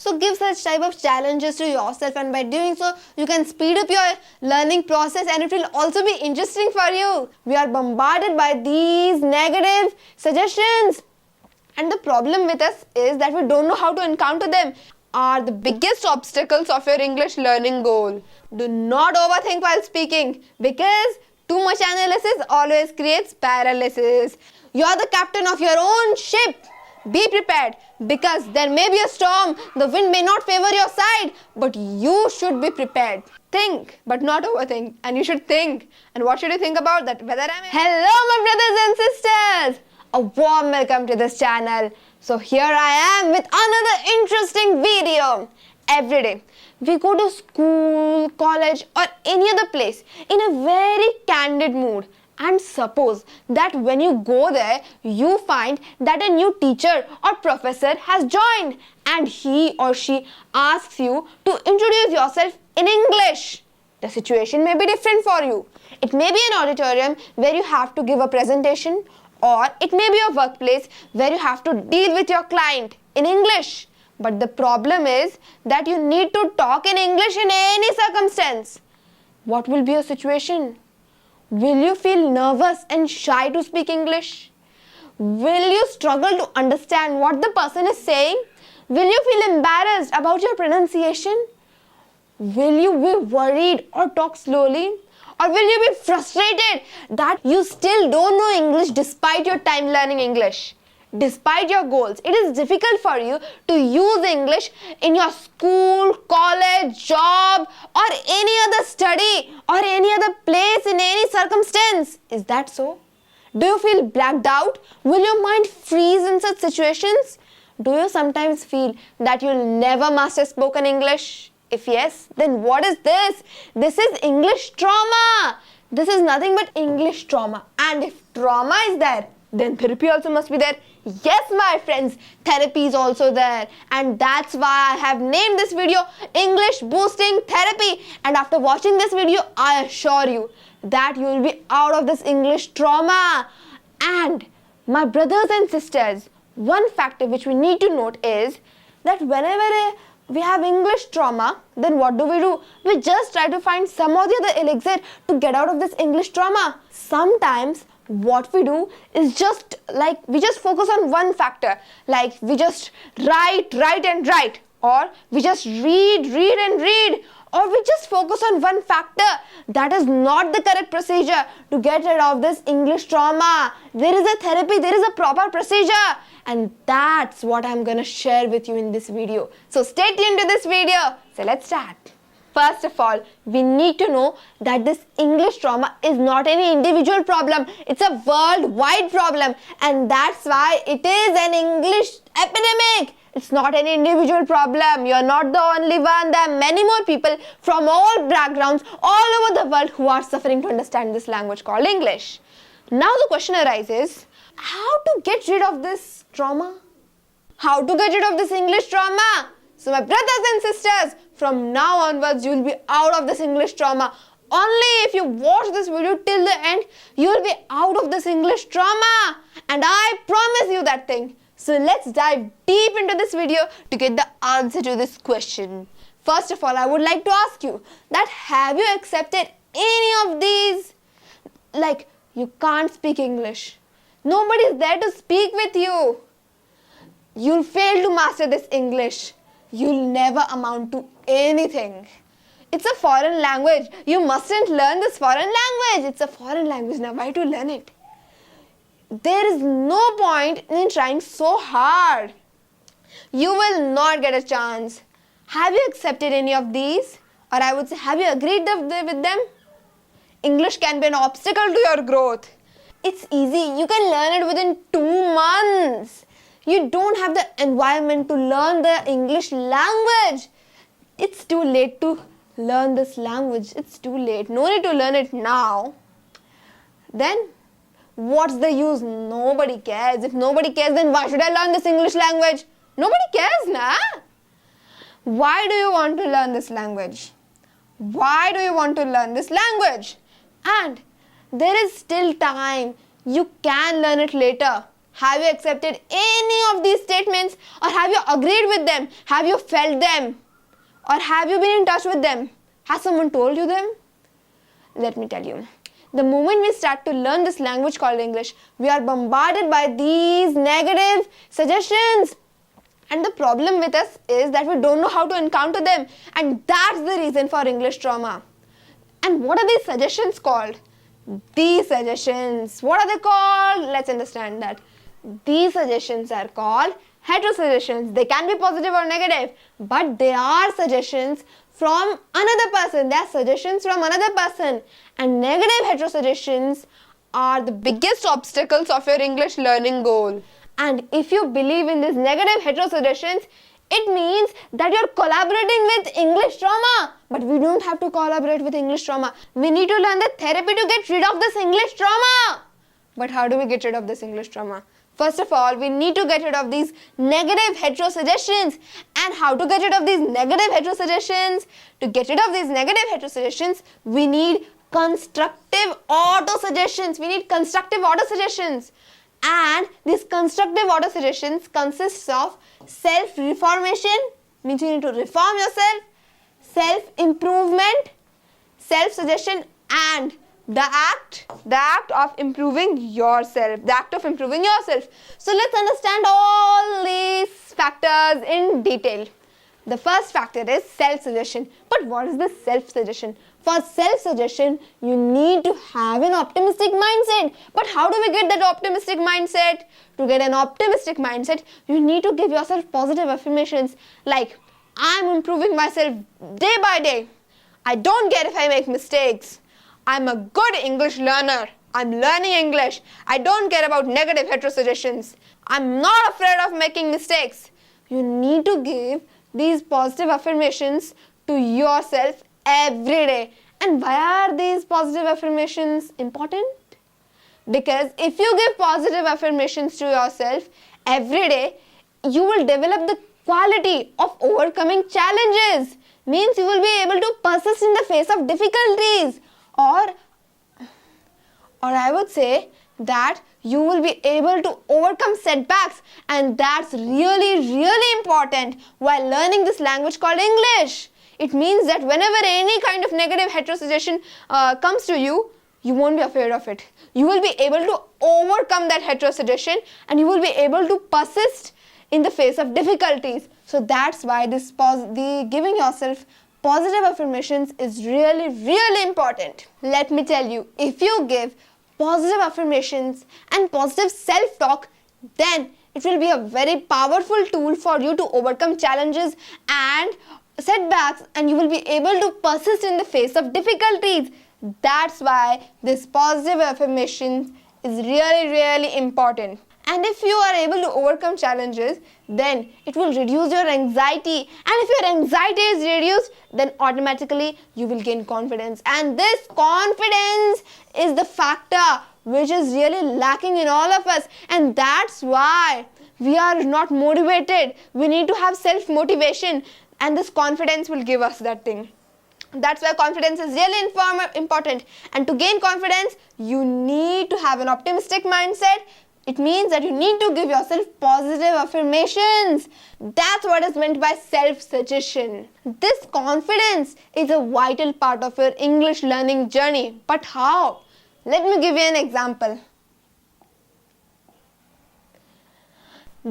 So give such type of challenges to yourself, and by doing so, you can speed up your learning process and it will also be interesting for you. We are bombarded by these negative suggestions, and the problem with us is that we don't know how to encounter them. Are the biggest obstacles of your English learning goal. Do not overthink while speaking, because too much analysis always creates paralysis. You are the captain of your own ship. Be prepared, because there may be a storm, the wind may not favor your side, but you should be prepared. Think, but not overthink. And you should think. And what should you think about that? Hello, my brothers and sisters! A warm welcome to this channel. So here I am with another interesting video. Every day, we go to school, college or any other place in a very candid mood. And suppose that when you go there, you find that a new teacher or professor has joined and he or she asks you to introduce yourself in English. The situation may be different for you. It may be an auditorium where you have to give a presentation, or it may be a workplace where you have to deal with your client in English. But the problem is that you need to talk in English in any circumstance. What will be your situation? Will you feel nervous and shy to speak English? Will you struggle to understand what the person is saying? Will you feel embarrassed about your pronunciation? Will you be worried or talk slowly? Or will you be frustrated that you still don't know English despite your time learning English? Despite your goals, it is difficult for you to use English in your school, college, job or any other study or any other place in any circumstance. Is that so? Do you feel blacked out? Will your mind freeze in such situations? Do you sometimes feel that you'll never master spoken English? If yes, then what is this? This is English trauma. This is nothing but English trauma. And if trauma is there, then therapy also must be there. Yes, my friends, therapy is also there. And that's why I have named this video English Boosting Therapy. And after watching this video, I assure you that you will be out of this English trauma. And my brothers and sisters, one factor which we need to note is that whenever we have English trauma, then what do? We just try to find some or the other elixir to get out of this English trauma. Sometimes what we do is we just focus on one factor, like we just write, or we just read, or we just focus on one factor. That is not the correct procedure to get rid of this English trauma. There is a therapy, there is a proper procedure, and that's what I'm gonna share with you in this video. So stay tuned to this video. So let's start. First of all, we need to know that this English trauma is not any individual problem. It's a worldwide problem, and that's why it is an English epidemic. It's not an individual problem. You're not the only one. There are many more people from all backgrounds all over the world who are suffering to understand this language called English. Now the question arises, how to get rid of this trauma? How to get rid of this English trauma? So my brothers and sisters, from now onwards, you will be out of this English trauma. Only if you watch this video till the end, you will be out of this English trauma. And I promise you that thing. So let's dive deep into this video to get the answer to this question. First of all, I would like to ask you that have you accepted any of these? Like, you can't speak English. Nobody is there to speak with you. You'll fail to master this English. You'll never amount to anything. It's a foreign language. You mustn't learn this foreign language. It's a foreign language. Now, why to learn it? There is no point in trying so hard. You will not get a chance. Have you accepted any of these? Or I would say, have you agreed with them? English can be an obstacle to your growth. It's easy. You can learn it within 2 months. You don't have the environment to learn the English language. It's too late to learn this language. It's too late. No need to learn it now. Then, what's the use? Nobody cares. If nobody cares, then why should I learn this English language? Nobody cares, nah? Why do you want to learn this language? Why do you want to learn this language? And there is still time. You can learn it later. Have you accepted any of these statements, or have you agreed with them? Have you felt them, or have you been in touch with them? Has someone told you them? Let me tell you. The moment we start to learn this language called English, we are bombarded by these negative suggestions. And the problem with us is that we don't know how to encounter them. And that's the reason for English trauma. And what are these suggestions called? These suggestions. What are they called? Let's understand that. These suggestions are called heterosuggestions. They can be positive or negative, but they are suggestions from another person. They are suggestions from another person. And negative heterosuggestions are the biggest obstacles of your English learning goal. And if you believe in these negative heterosuggestions, it means that you're collaborating with English trauma. But we don't have to collaborate with English trauma. We need to learn the therapy to get rid of this English trauma. But how do we get rid of this English trauma? First of all, we need to get rid of these negative heterosuggestions. And how to get rid of these negative heterosuggestions? To get rid of these negative heterosuggestions, we need constructive autosuggestions. We need constructive autosuggestions. And these constructive autosuggestions consists of self-reformation, means you need to reform yourself, self-improvement, self-suggestion, and the act of improving yourself. So let's understand all these factors in detail. The first factor is self-suggestion. But what is this self-suggestion? For self-suggestion, you need to have an optimistic mindset. But how do we get that optimistic mindset? To get an optimistic mindset, you need to give yourself positive affirmations like, I'm improving myself day by day. I don't care if I make mistakes. I'm a good English learner. I'm learning English. I don't care about negative heterosuggestions. I'm not afraid of making mistakes. You need to give these positive affirmations to yourself every day. And why are these positive affirmations important? Because if you give positive affirmations to yourself every day, you will develop the quality of overcoming challenges. Means you will be able to persist in the face of difficulties. Or I would say that you will be able to overcome setbacks, and that's really important while learning this language called English. It means that whenever any kind of negative heterosuggestion comes to you, you won't be afraid of it. You will be able to overcome that heterosuggestion, and you will be able to persist in the face of difficulties. So that's why the giving yourself positive affirmations is really important. Let me tell you, if you give positive affirmations and positive self-talk, then it will be a very powerful tool for you to overcome challenges and setbacks, and you will be able to persist in the face of difficulties. That's why this positive affirmation is really important. And if you are able to overcome challenges, then it will reduce your anxiety. And if your anxiety is reduced, then automatically you will gain confidence. And this confidence is the factor which is really lacking in all of us. And that's why we are not motivated. We need to have self-motivation. And this confidence will give us that thing. That's why confidence is really important. And to gain confidence, you need to have an optimistic mindset. It means that you need to give yourself positive affirmations. That's what is meant by self-suggestion. This confidence is a vital part of your English learning journey. But how? Let me give you an example.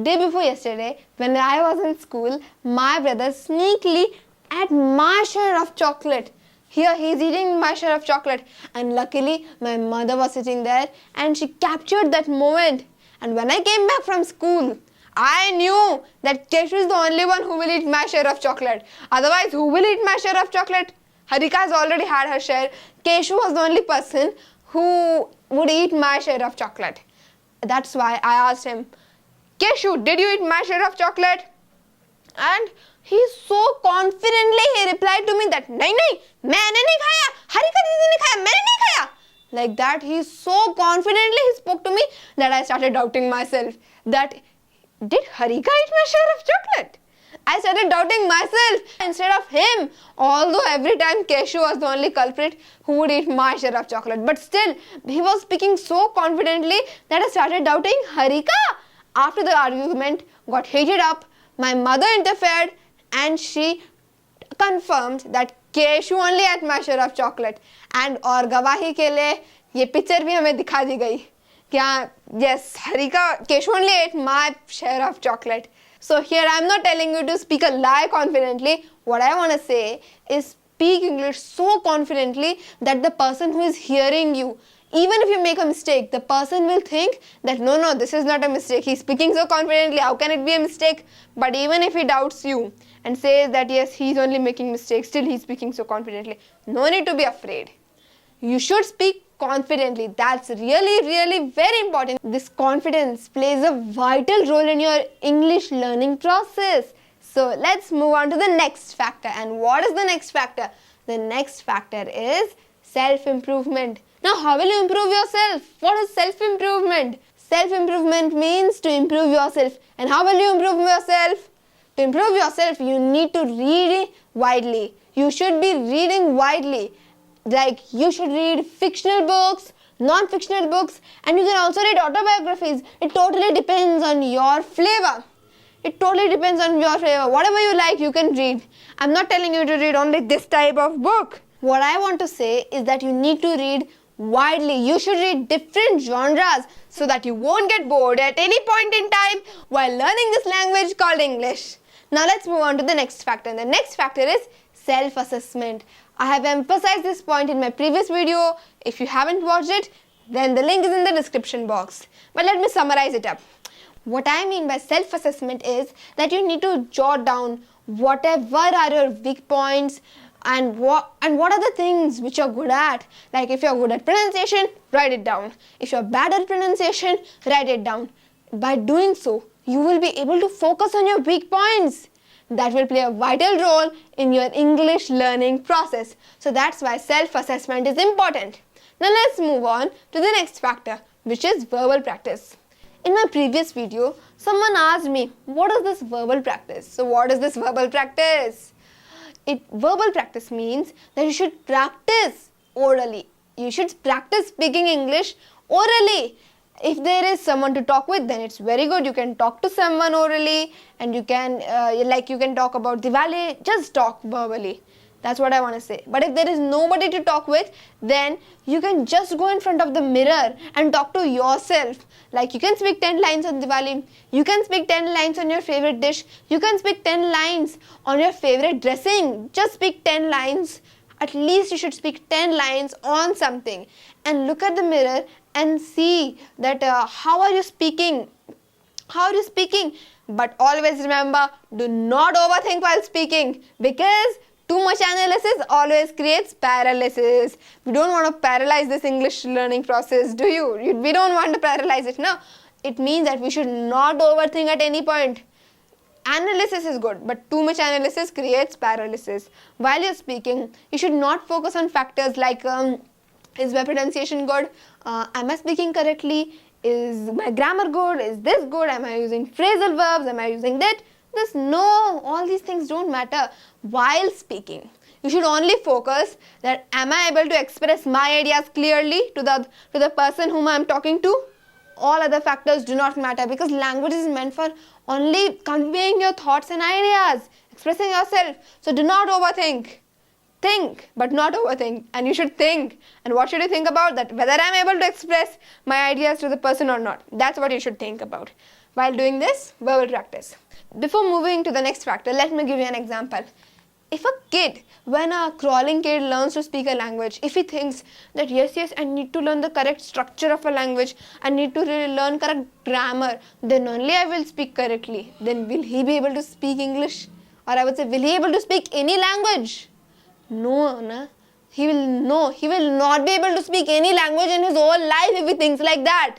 Day before yesterday, when I was in school, my brother sneakily ate my share of chocolate. Here he is eating my share of chocolate, and luckily my mother was sitting there and she captured that moment. And when I came back from school, I knew that Keshu is the only one who will eat my share of chocolate. Otherwise, who will eat my share of chocolate? Harika has already had her share. Keshu was the only person who would eat my share of chocolate. That's why I asked him, Keshu, did you eat my share of chocolate? And he so confidently he replied to me that नहीं मैंने नहीं खाया, हरिका दीदी ने खाया, मैंने नहीं खाया. Like that, he so confidently he spoke to me that I started doubting myself. That did Harika eat my share of chocolate? I started doubting myself instead of him. Although every time Keshu was the only culprit who would eat my share of chocolate, but still he was speaking so confidently that I started doubting Harika. after the argument got heated up, my mother interfered and she confirmed that Keshu only ate my share of chocolate. And और गवाही के लिए ये picture भी हमें दिखा दी गई क्या yes, Harika, Keshu only ate my share of chocolate. So here I'm not telling you to speak a lie confidently. What I want to say is speak English so confidently that the person who is hearing you, even if you make a mistake, the person will think that no, this is not a mistake. He's speaking so confidently. How can it be a mistake? But even if he doubts you and says that yes, he's only making mistakes, still he's speaking so confidently. No need to be afraid. You should speak confidently. That's really very important. This confidence plays a vital role in your English learning process. So let's move on to the next factor. And what is the next factor? The next factor is self-improvement. Now, how will you improve yourself? What is self-improvement? Self-improvement means to improve yourself. And how will you improve yourself? To improve yourself, you need to read widely. You should be reading widely. Like, you should read fictional books, non-fictional books, and you can also read autobiographies. It totally depends on your flavor. It totally depends on your flavor. Whatever you like, you can read. I'm not telling you to read only this type of book. What I want to say is that you need to read widely. You should read different genres so that you won't get bored at any point in time while learning this language called English. Now let's move on to the next factor. And the next factor is self-assessment. I have emphasized this point in my previous video. If you haven't watched it, then the link is in the description box. But let me summarize it up. What I mean by self-assessment is that you need to jot down whatever are your weak points and what are the things which you're good at. Like if you're good at pronunciation, write it down. If you're bad at pronunciation, write it down. By doing so, you will be able to focus on your weak points. That will play a vital role in your English learning process. So that's why self-assessment is important. Now let's move on to the next factor, which is verbal practice. In my previous video, someone asked me, what is this verbal practice? So what is this verbal practice? Verbal practice means that you should practice orally. You should practice speaking English orally. If there is someone to talk with, then it's very good. You can talk to someone orally and you can talk about Diwali, just talk verbally. That's what I want to say. But if there is nobody to talk with, then you can just go in front of the mirror and talk to yourself. Like you can speak 10 lines on Diwali. You can speak 10 lines on your favorite dish. You can speak 10 lines on your favorite dressing. Just speak 10 lines. At least you should speak 10 lines on something. And look at the mirror and see that how are you speaking? How are you speaking? But always remember, do not overthink while speaking, because too much analysis always creates paralysis. We don't want to paralyze this English learning process, do you? We don't want to paralyze it, no. It means that we should not overthink at any point. Analysis is good, but too much analysis creates paralysis. While you're speaking, you should not focus on factors like, is my pronunciation good? Am I speaking correctly? Is my grammar good? Is this good? Am I using phrasal verbs? Am I using that? No, all these things don't matter while speaking. You should only focus that am I able to express my ideas clearly to the person whom I am talking to? All other factors do not matter, because language is meant for only conveying your thoughts and ideas, expressing yourself. So do not overthink. Think, but not overthink. And you should think. And what should you think about? That whether I am able to express my ideas to the person or not. That's what you should think about while doing this verbal practice. Before moving to the next factor, let me give you an example. If a kid, when a crawling kid learns to speak a language, if he thinks that yes, I need to learn the correct structure of a language, I need to really learn correct grammar, then only I will speak correctly. Then will he be able to speak English? Or I would say, will he be able to speak any language? No. He will not be able to speak any language in his whole life if he thinks like that.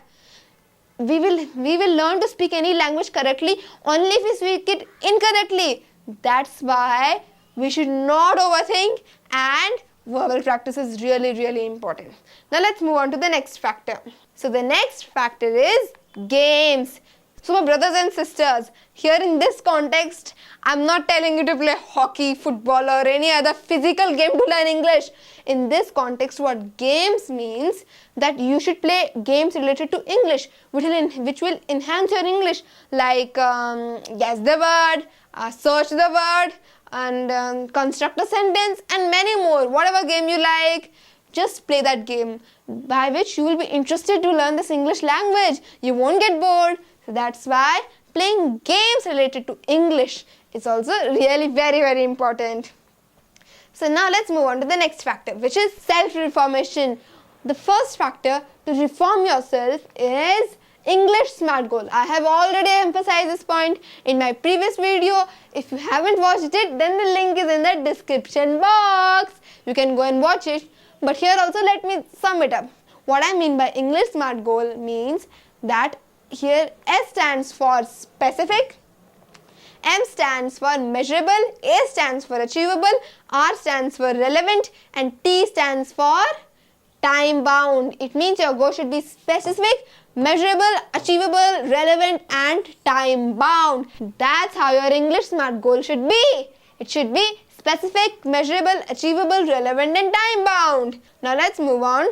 We will learn to speak any language correctly only if we speak it incorrectly. That's why we should not overthink, and verbal practice is really important. Now let's move on to the next factor. So the next factor is games. So my brothers and sisters, here in this context, I'm not telling you to play hockey, football or any other physical game to learn English. In this context, what games means that you should play games related to English, which will enhance your English, like guess the word, search the word, and construct a sentence, and many more. Whatever game you like, just play that game, by which you will be interested to learn this English language. You won't get bored. So that's why playing games related to English is also really very, very important. So now let's move on to the next factor, which is self-reformation. The first factor to reform yourself is English SMART goal. I have already emphasized this point in my previous video. If you haven't watched it, then the link is in the description box. You can go and watch it. But here also let me sum it up. What I mean by English SMART goal means that here S stands for specific, M stands for measurable, A stands for achievable, R stands for relevant, and T stands for time bound. It means your goal should be specific, measurable, achievable, relevant, and time bound. That's how your English SMART goal should be. It should be specific, measurable, achievable, relevant, and time bound. Now let's move on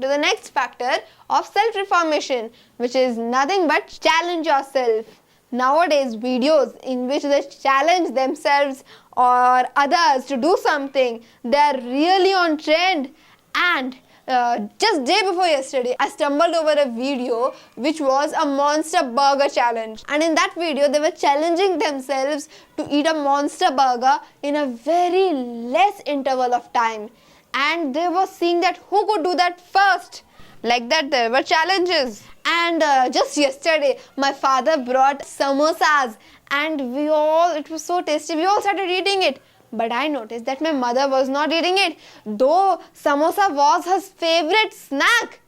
to the next factor of self-reformation, which is nothing but challenge yourself. Nowadays, videos in which they challenge themselves or others to do something, they are really on trend. And just day before yesterday, I stumbled over a video which was a monster burger challenge. And in that video, they were challenging themselves to eat a monster burger in a very less interval of time. And they were seeing that who could do that first. Like that, there were challenges. And just yesterday, my father brought samosas, and it was so tasty. We all started eating it. But I noticed that my mother was not eating it, though samosa was her favorite snack.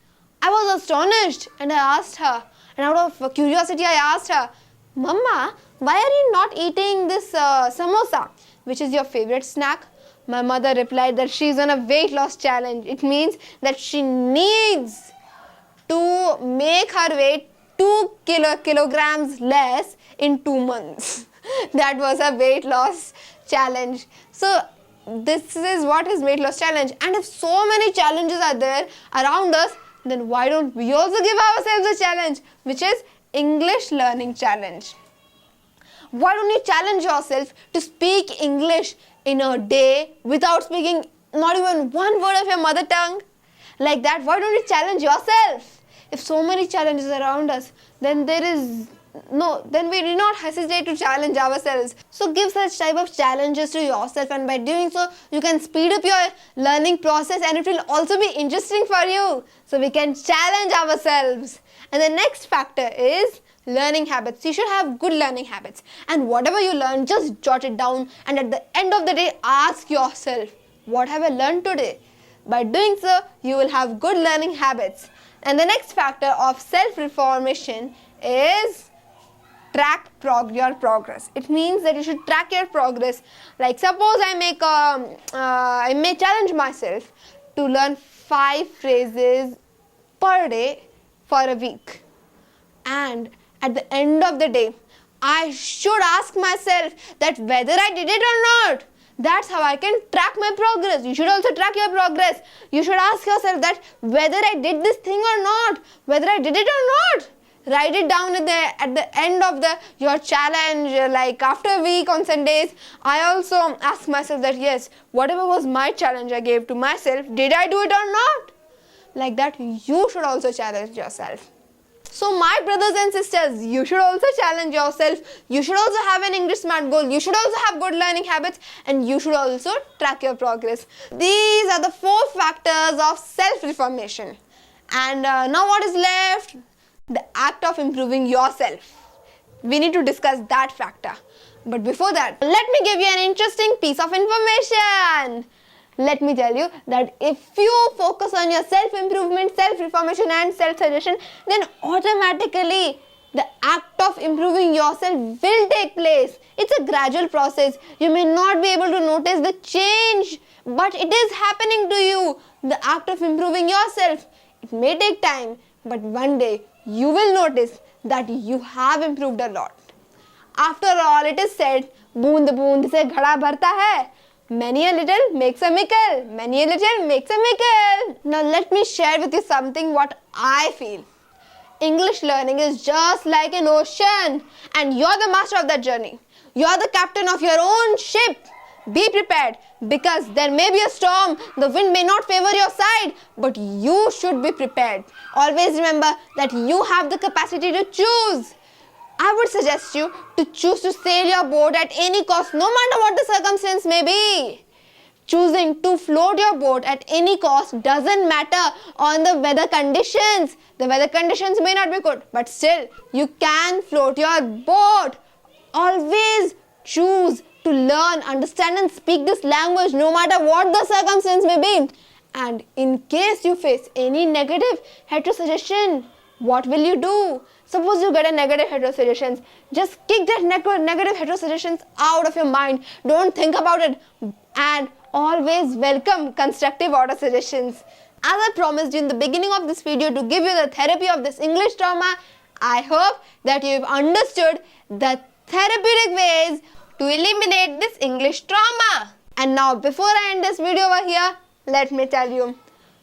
I was astonished, and I asked her, and out of curiosity I asked her, Mama, why are you not eating this samosa, which is your favorite snack? My mother replied that she is on a weight loss challenge. It means that she needs to make her weight 2 kilograms less in 2 months. That was a weight loss challenge. So this is what is weight loss challenge. And if so many challenges are there around us, then why don't we also give ourselves a challenge, which is English learning challenge. Why don't you challenge yourself to speak English in a day without speaking not even one word of your mother tongue? Like that, why don't you challenge yourself? If so many challenges around us, then we do not hesitate to challenge ourselves. So give such type of challenges to yourself, and by doing so, you can speed up your learning process, and it will also be interesting for you. So we can challenge ourselves. And the next factor is learning habits. You should have good learning habits. And whatever you learn, just jot it down, and at the end of the day, ask yourself, what have I learned today? By doing so, you will have good learning habits. And the next factor of self-reformation is track your progress. It means that you should track your progress. Like suppose I may challenge myself to learn 5 phrases per day for a week. And at the end of the day, I should ask myself that whether I did it or not. That's how I can track my progress. You should also track your progress. You should ask yourself that whether I did this thing or not, whether I did it or not. Write it down at the end of your challenge, like after a week on Sundays. I also ask myself that yes, whatever was my challenge I gave to myself, did I do it or not? Like that, you should also challenge yourself. So my brothers and sisters, you should also challenge yourself. You should also have an English SMART goal. You should also have good learning habits, and you should also track your progress. These are the 4 factors of self-reformation. And now what is left? The act of improving yourself. We need to discuss that factor. But before that, let me give you an interesting piece of information. Let me tell you that if you focus on your self-improvement, self-reformation and self-suggestion, then automatically the act of improving yourself will take place. It's a gradual process. You may not be able to notice the change, but it is happening to you. The act of improving yourself. It may take time, but one day you will notice that you have improved a lot. After all, it is said, बूंद बूंद से घड़ा भरता है. Many a little makes a mickle. Many a little makes a mickle. Now let me share with you something what I feel. English learning is just like an ocean, and you're the master of that journey. You're the captain of your own ship. Be prepared, because there may be a storm, the wind may not favor your side, but you should be prepared. Always remember that you have the capacity to choose. I would suggest you to choose to sail your boat at any cost, no matter what the circumstance may be. Choosing to float your boat at any cost doesn't matter on the weather conditions. The weather conditions may not be good, but still you can float your boat. Always choose to learn, understand and speak this language no matter what the circumstance may be. And in case you face any negative heterosuggestion, what will you do? Suppose you get a negative heterosuggestion, just kick that negative heterosuggestions out of your mind. Don't think about it, and always welcome constructive order suggestions. As I promised you in the beginning of this video to give you the therapy of this English trauma, I hope that you've understood the therapeutic ways to eliminate this English trauma. And now before I end this video over here, let me tell you,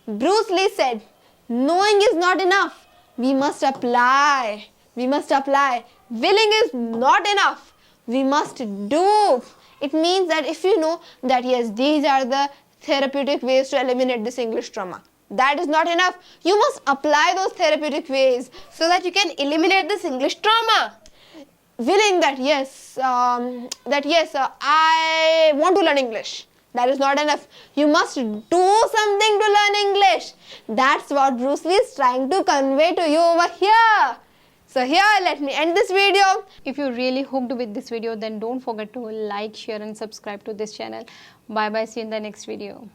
Bruce Lee said, knowing is not enough. We must apply. We must apply. Willing is not enough. We must do. It means that if you know that yes, these are the therapeutic ways to eliminate this English trauma, that is not enough. You must apply those therapeutic ways so that you can eliminate this English trauma. Willing that yes, I want to learn English. That is not enough. You must do something to learn English. That's what Bruce Lee is trying to convey to you over here. So here, let me end this video. If you really hooked with this video, then don't forget to like, share and subscribe to this channel. Bye bye. See you in the next video.